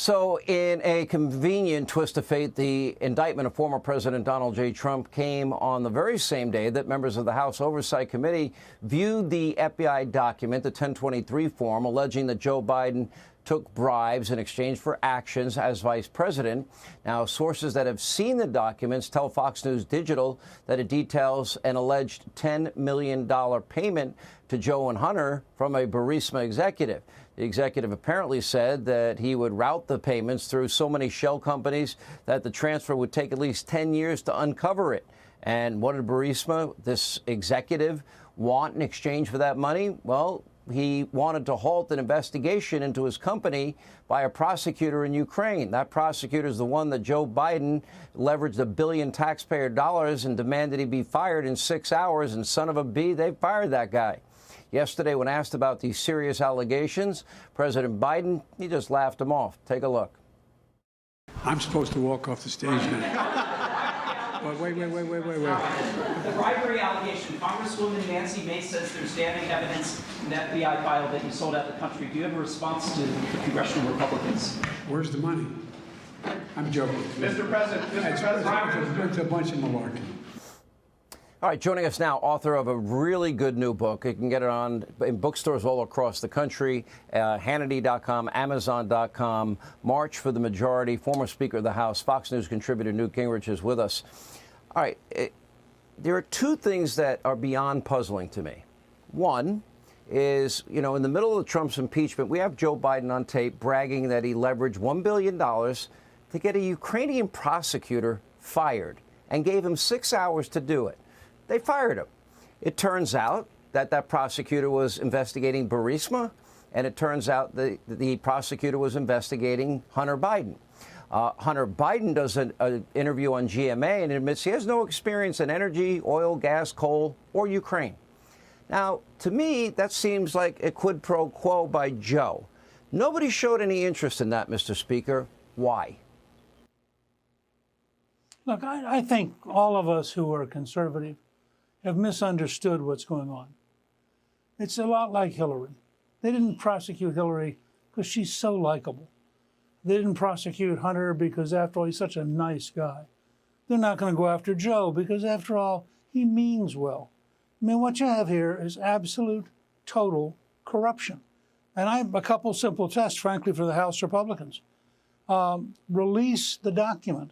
So in a convenient twist of fate, the indictment of former President Donald J. Trump came on the very same day that members of the House Oversight Committee viewed the FBI document, the 1023 form, alleging that Joe Biden took bribes in exchange for actions as vice president. Now, sources that have seen the documents tell Fox News Digital that it details an alleged $10 million payment to Joe and Hunter from a Burisma executive. The executive apparently said that he would route the payments through so many shell companies that the transfer would take at least 10 years to uncover it. And what did Burisma, this executive, want in exchange for that money? Well, he wanted to halt an investigation into his company by a prosecutor in Ukraine. That prosecutor is the one that Joe Biden leveraged $1 billion taxpayer dollars and demanded he be fired in 6 hours. And son of a bee, they fired that guy. Yesterday, when asked about these serious allegations, President Biden, he just laughed them off. Take a look. I'm supposed to walk off the stage now. But wait. The bribery allegation, Congresswoman Nancy Mace says there's damning evidence in the FBI file that you sold out the country. Do you have a response to the congressional Republicans? Where's the money? I'm joking. Mr. President, It's a bunch of malarkey. All right, joining us now, author of a really good new book. You can get it in bookstores all across the country, Hannity.com, Amazon.com. March for the Majority, former Speaker of the House, Fox News contributor Newt Gingrich is with us. All right, there are two things that are beyond puzzling to me. One is, in the middle of Trump's impeachment, we have Joe Biden on tape bragging that he leveraged $1 billion to get a Ukrainian prosecutor fired and gave him 6 hours to do it. They fired him. It turns out that prosecutor was investigating Burisma, and it turns out the prosecutor was investigating Hunter Biden. Hunter Biden does an interview on GMA and admits he has no experience in energy, oil, gas, coal, or Ukraine. Now, to me, that seems like a quid pro quo by Joe. Nobody showed any interest in that, Mr. Speaker. Why? Look, I think all of us who are conservative have misunderstood what's going on. It's a lot like Hillary. They didn't prosecute Hillary because she's so likable. They didn't prosecute Hunter because, after all, he's such a nice guy. They're not going to go after Joe because, after all, he means well. I mean, what you have here is absolute, total corruption. And I have a couple simple tests, frankly, for the House Republicans. Release the document.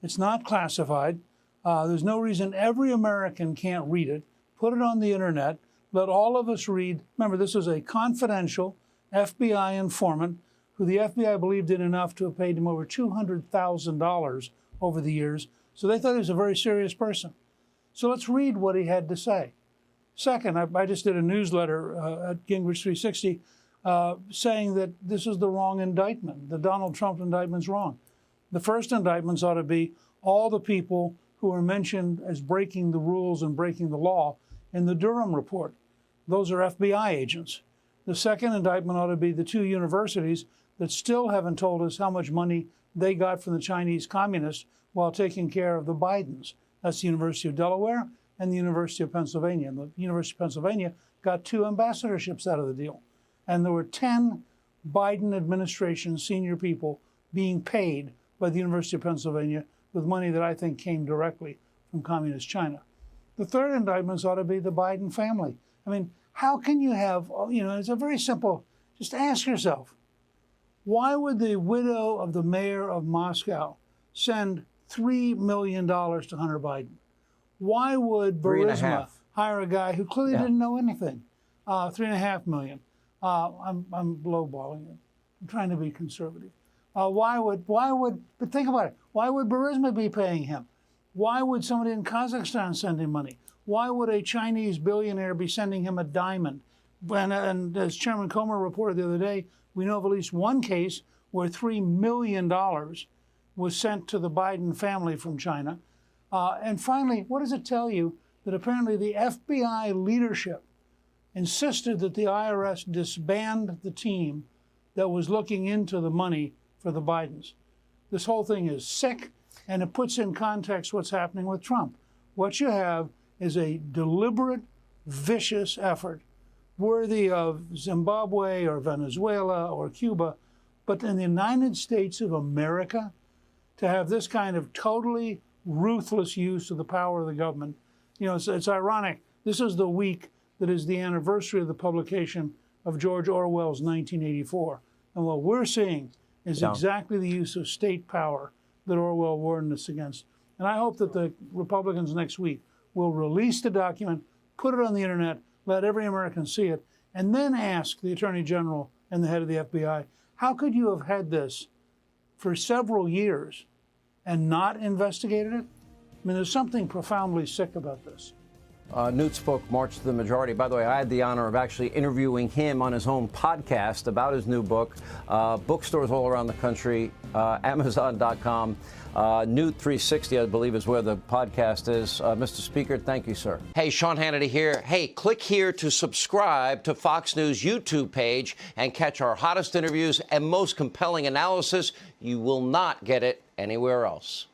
It's not classified. There's no reason every American can't read it. Put it on the internet. Let all of us read. Remember, this is a confidential FBI informant who the FBI believed in enough to have paid him over $200,000 over the years. So they thought he was a very serious person. So let's read what he had to say. Second, I just did a newsletter at Gingrich 360 saying that this is the wrong indictment. The Donald Trump indictment's wrong. The first indictments ought to be all the people who are mentioned as breaking the rules and breaking the law in the Durham report. Those are FBI agents. The second indictment ought to be the two universities that still haven't told us how much money they got from the Chinese communists while taking care of the Bidens. That's the University of Delaware and the University of Pennsylvania. And the University of Pennsylvania got 2 ambassadorships out of the deal. And there were 10 Biden administration senior people being paid by the University of Pennsylvania with money that I think came directly from communist China. The third indictments ought to be the Biden family. I mean, how can you have, it's a very simple, just ask yourself, why would the widow of the mayor of Moscow send $3 million to Hunter Biden? Why would Burisma hire a guy who clearly didn't know anything? $3.5 million. I'm lowballing it. I'm trying to be conservative. But think about it. Why would Burisma be paying him? Why would somebody in Kazakhstan send him money? Why would a Chinese billionaire be sending him a diamond? And as Chairman Comer reported the other day, we know of at least one case where $3 million was sent to the Biden family from China. And finally, what does it tell you? That apparently the FBI leadership insisted that the IRS disband the team that was looking into the money for the Bidens. This whole thing is sick, and it puts in context what's happening with Trump. What you have is a deliberate, vicious effort worthy of Zimbabwe or Venezuela or Cuba, But in the United States of America, to have this kind of totally ruthless use of the power of the government, you know, it's ironic. This is the week that is the anniversary of the publication of George Orwell's 1984. And what we're seeing is exactly the use of state power that Orwell warned us against. And I hope that the Republicans next week will release the document, put it on the internet, let every American see it, and then ask the Attorney General and the head of the FBI, how could you have had this for several years and not investigated it? I mean, there's something profoundly sick about this. Newt spoke March to the Majority. By the way, I had the honor of actually interviewing him on his own podcast about his new book. Bookstores all around the country, Amazon.com. Newt 360, I believe, is where the podcast is. Mr. Speaker, thank you, sir. Hey, Sean Hannity here. Hey, click here to subscribe to Fox News YouTube page and catch our hottest interviews and most compelling analysis. You will not get it anywhere else.